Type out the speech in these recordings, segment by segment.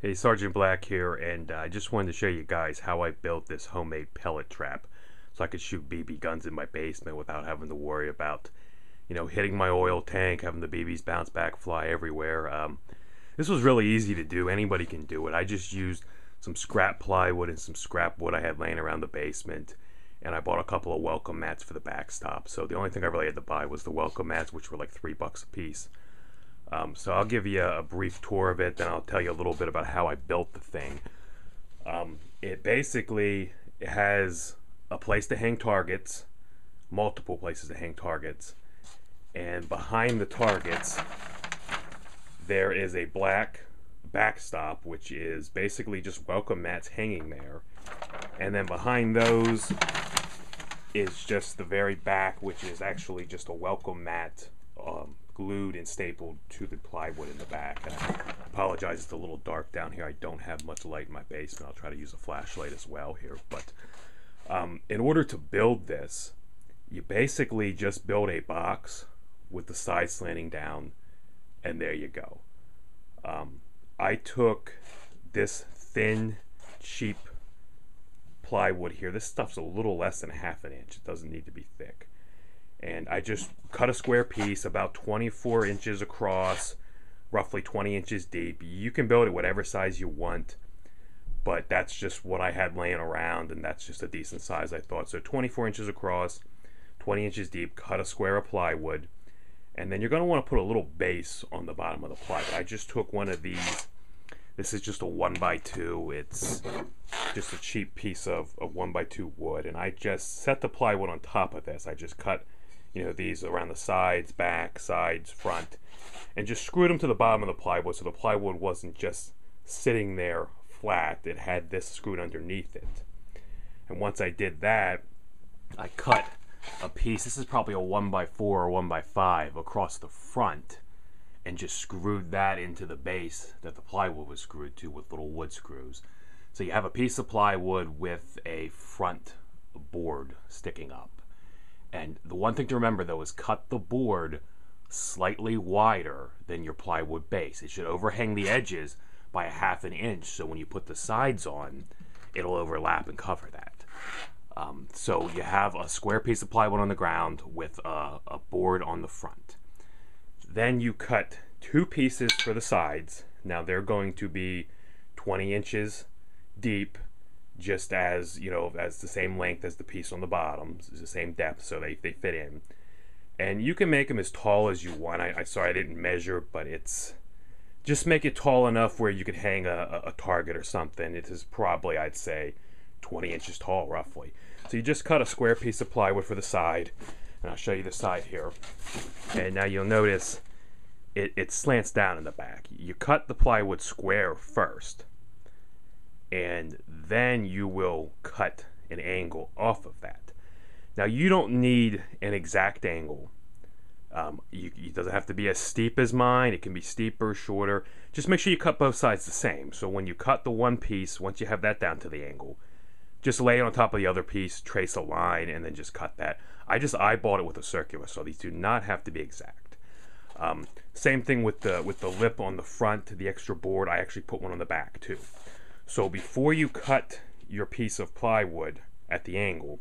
Hey, Sergeant Black here, and I just wanted to show you guys how I built this homemade pellet trap so I could shoot BB guns in my basement without having to worry about, hitting my oil tank, having the BBs bounce back, fly everywhere. This was really easy to do. Anybody can do it. I just used some scrap plywood and some scrap wood I had laying around the basement, and I bought a couple of welcome mats for the backstop. So the only thing I really had to buy was the welcome mats, which were like $3 a piece. So I'll give you a brief tour of it, then I'll tell you a little bit about how I built the thing. It basically has a place to hang targets, multiple places to hang targets, and behind the targets there is a black backstop, which is basically just welcome mats hanging there, and then behind those is just the very back, which is actually just a welcome mat glued and stapled to the plywood in the back. And I apologize, it's a little dark down here. I don't have much light in my basement. I'll try to use a flashlight as well here. But in order to build this, you basically just build a box with the sides slanting down, and there you go. I took this thin, cheap plywood here. This stuff's a little less than ½ an inch. It doesn't need to be thick. And I just cut a square piece about 24 inches across, roughly 20 inches deep. You can build it whatever size you want, but that's just what I had laying around, and that's just a decent size, I thought. So 24 inches across, 20 inches deep, cut a square of plywood, and then you're going to want to put a little base on the bottom of the plywood. I just took one of these. This is just a 1x2. It's just a cheap piece of 1x2 wood, and I just set the plywood on top of this. I just cut these around the sides, back, sides, front, and just screwed them to the bottom of the plywood so the plywood wasn't just sitting there flat. It had this screwed underneath it. And once I did that, I cut a piece. This is probably a 1x4 or 1x5 across the front, and just screwed that into the base that the plywood was screwed to with little wood screws. So you have a piece of plywood with a front board sticking up. And the one thing to remember, though, is cut the board slightly wider than your plywood base. It should overhang the edges by ½ an inch, so when you put the sides on, it'll overlap and cover that. So you have a square piece of plywood on the ground with a board on the front. Then you cut two pieces for the sides. Now they're going to be 20 inches deep, just as as the same length as the piece on the bottom. It's the same depth, so they fit in. And you can make them as tall as you want. Sorry I didn't measure, but it's just make it tall enough where you could hang a target or something. It is probably, I'd say, 20 inches tall roughly. So you just cut a square piece of plywood for the side, and I'll show you the side here. And now you'll notice it slants down in the back. You cut the plywood square first, and then you will cut an angle off of that. Now you don't need an exact angle. It doesn't have to be as steep as mine. It can be steeper, shorter. Just make sure you cut both sides the same. So when you cut the one piece, once you have that down to the angle, just lay it on top of the other piece, trace a line, and then just cut that. I just eyeballed it with a circular, so these do not have to be exact. Same thing with the lip on the front, the extra board. I actually put one on the back too. So before you cut your piece of plywood at the angle,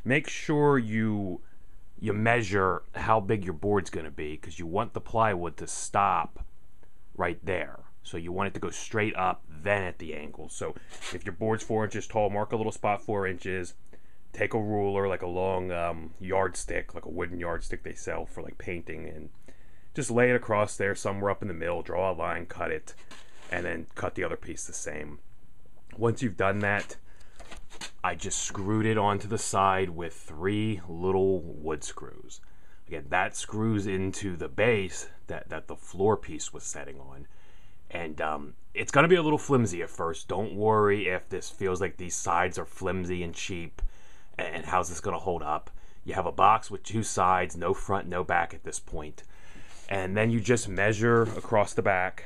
make sure you measure how big your board's going to be, because you want the plywood to stop right there. So you want it to go straight up, then at the angle. So if your board's 4 inches tall, mark a little spot 4 inches. Take a ruler, like a long yardstick, like a wooden yardstick they sell for like painting, and just lay it across there somewhere up in the middle, draw a line, cut it, and then cut the other piece the same. Once you've done that, I just screwed it onto the side with 3 little wood screws. Again, that screws into the base that the floor piece was setting on. And it's going to be a little flimsy at first. Don't worry if this feels like these sides are flimsy and cheap, and how's this going to hold up. You have a box with 2 sides, no front, no back at this point. And then you just measure across the back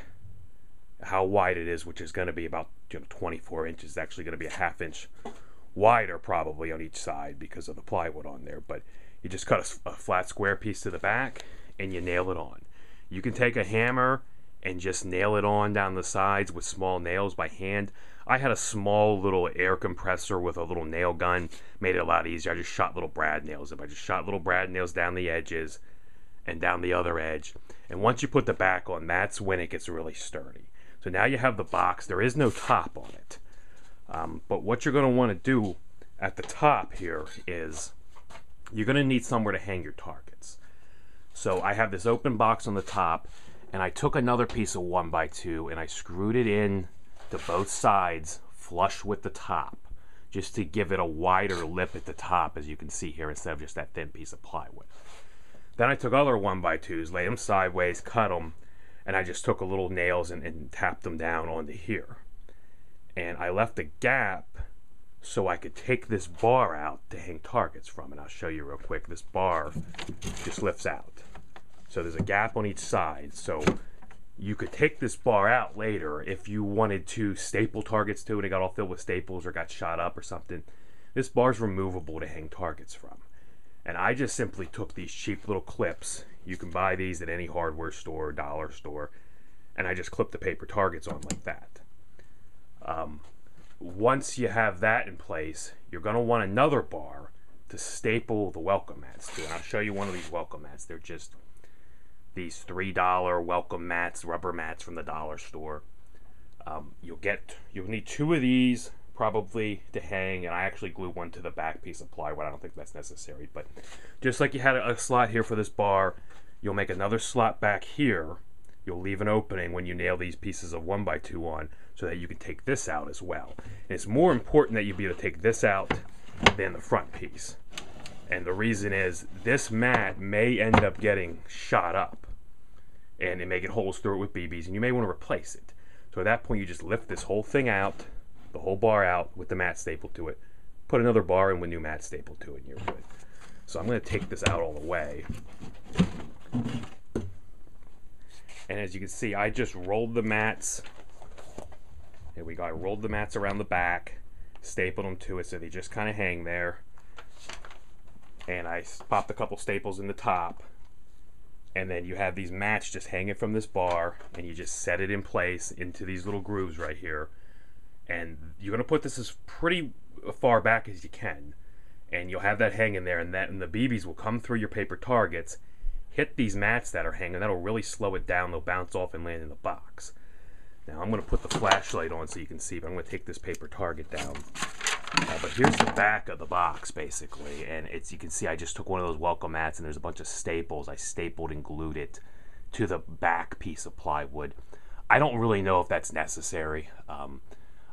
how wide it is, which is going to be about 24 inches. It's actually going to be a ½ inch wider probably on each side because of the plywood on there. But you just cut a flat square piece to the back and you nail it on. You can take a hammer and just nail it on down the sides with small nails by hand. I had a small little air compressor with a little nail gun, made it a lot easier. I just shot little brad nails. I just shot little brad nails down the edges and down the other edge. And once you put the back on, that's when it gets really sturdy. So now you have the box. There is no top on it. But what you're going to want to do at the top here is you're going to need somewhere to hang your targets. So I have this open box on the top, and I took another piece of 1x2 and I screwed it in to both sides flush with the top, just to give it a wider lip at the top, as you can see here, instead of just that thin piece of plywood. Then I took other 1x2s, laid them sideways, cut them, and I just took a little nails and tapped them down onto here. And I left a gap so I could take this bar out to hang targets from. And I'll show you real quick. This bar just lifts out. So there's a gap on each side. So you could take this bar out later if you wanted to staple targets to it. It got all filled with staples or got shot up or something. This bar's removable to hang targets from. And I just simply took these cheap little clips. You can buy these at any hardware store, dollar store. And I just clipped the paper targets on like that. Once you have that in place, you're going to want another bar to staple the welcome mats to. And I'll show you one of these welcome mats. They're just these $3 welcome mats, rubber mats from the dollar store. You'll need 2 of these probably to hang, and I actually glue one to the back piece of plywood. I don't think that's necessary, but just like you had a slot here for this bar, you'll make another slot back here. You'll leave an opening when you nail these pieces of 1x2 on, so that you can take this out as well. And it's more important that you be able to take this out than the front piece. And the reason is this mat may end up getting shot up, and it may get holes through it with BBs, and you may want to replace it. So at that point, you just lift this whole thing out, the whole bar out with the mat stapled to it, put another bar in with new mat stapled to it, and you're good. So I'm going to take this out all the way. And as you can see, I just rolled the mats. Here we go. I rolled the mats around the back, stapled them to it so they just kind of hang there. And I popped a couple staples in the top. And then you have these mats just hanging from this bar, and you just set it in place into these little grooves right here. And you're going to put this as pretty far back as you can. And you'll have that hanging there, and the BBs will come through your paper targets, hit these mats that are hanging. That'll really slow it down. They'll bounce off and land in the box. Now I'm going to put the flashlight on so you can see, but I'm going to take this paper target down. But here's the back of the box, basically, and you can see I just took one of those welcome mats, and there's a bunch of staples. I stapled and glued it to the back piece of plywood. I don't really know if that's necessary.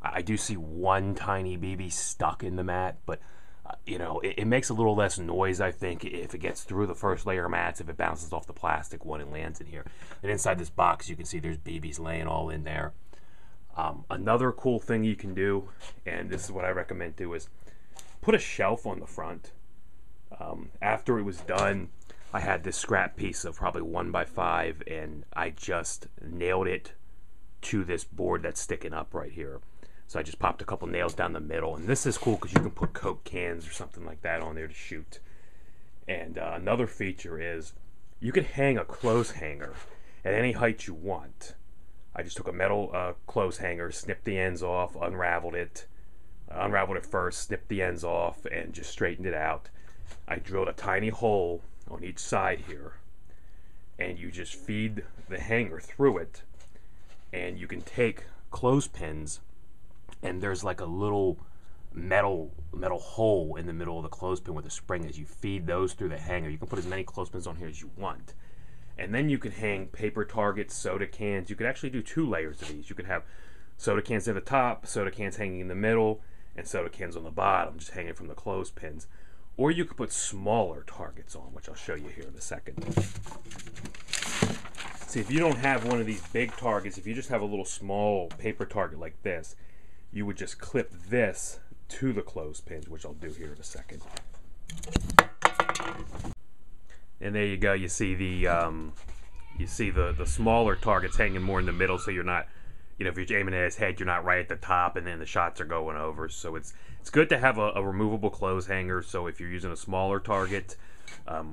I do see one tiny BB stuck in the mat, but you know, it makes a little less noise, I think, if it gets through the first layer of mats, if it bounces off the plastic one and lands in here. And inside this box, you can see there's BBs laying all in there. Another cool thing you can do, and this is what I recommend do, is put a shelf on the front. After it was done, I had this scrap piece of probably 1x5, and I just nailed it to this board that's sticking up right here. So I just popped a couple nails down the middle, and this is cool because you can put Coke cans or something like that on there to shoot. And another feature is you can hang a clothes hanger at any height you want. I just took a metal clothes hanger, snipped the ends off, unraveled it first, snipped the ends off, and just straightened it out. I drilled a tiny hole on each side here, and you just feed the hanger through it, and you can take clothespins, and there's like a little metal hole in the middle of the clothespin with a spring. As you feed those through the hanger, you can put as many clothespins on here as you want. And then you can hang paper targets, soda cans. You could actually do 2 layers of these. You could have soda cans at the top, soda cans hanging in the middle, and soda cans on the bottom, just hanging from the clothespins. Or you could put smaller targets on, which I'll show you here in a second. See, if you don't have one of these big targets, if you just have a little small paper target like this, you would just clip this to the clothespins, which I'll do here in a second. And there you go. You see the smaller targets hanging more in the middle, so you're not, you know, if you're aiming at his head, you're not right at the top, and then the shots are going over. So it's good to have a removable clothes hanger. So if you're using a smaller target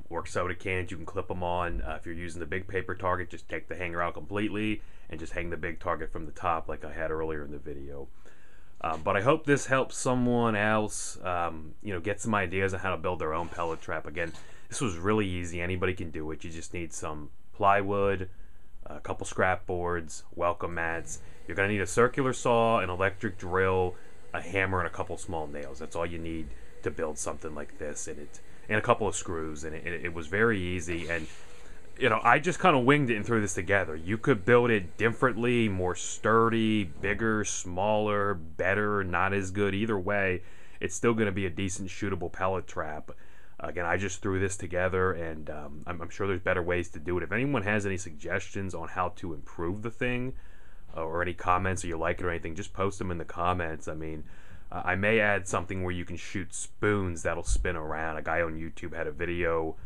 or soda cans, you can clip them on. If you're using the big paper target, just take the hanger out completely and just hang the big target from the top like I had earlier in the video. But I hope this helps someone else, get some ideas on how to build their own pellet trap. Again, this was really easy. Anybody can do it. You just need some plywood, a couple scrap boards, welcome mats. You're going to need a circular saw, an electric drill, a hammer, and a couple small nails. That's all you need to build something like this, and a couple of screws. And it was very easy. And I just kind of winged it and threw this together. You could build it differently, more sturdy, bigger, smaller, better, not as good. Either way, it's still going to be a decent shootable pellet trap. Again, I just threw this together, and I'm sure there's better ways to do it. If anyone has any suggestions on how to improve the thing, or any comments, or you like it or anything, just post them in the comments. I mean, I may add something where you can shoot spoons that'll spin around. A guy on YouTube had a video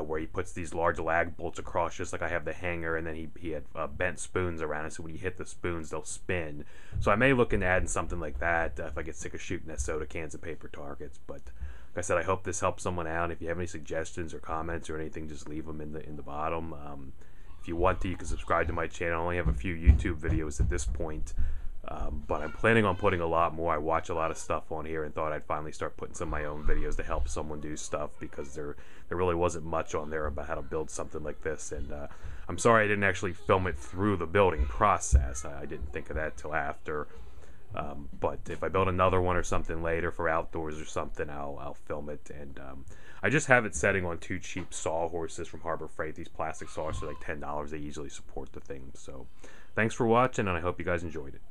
where he puts these large lag bolts across, just like I have the hanger, and then he had bent spoons around it, so when you hit the spoons, they'll spin. So I may look into adding something like that if I get sick of shooting at soda cans and paper targets. But like I said, I hope this helps someone out. If you have any suggestions or comments or anything, just leave them in the bottom. If you want to, you can subscribe to my channel. I only have a few YouTube videos at this point. But I'm planning on putting a lot more. I watch a lot of stuff on here and thought I'd finally start putting some of my own videos to help someone do stuff, because there really wasn't much on there about how to build something like this. And I'm sorry I didn't actually film it through the building process. I didn't think of that till after. But if I build another one or something later for outdoors or something, I'll film it. And I just have it setting on 2 cheap sawhorses from Harbor Freight. These plastic saws are like $10. They easily support the thing. So thanks for watching, and I hope you guys enjoyed it.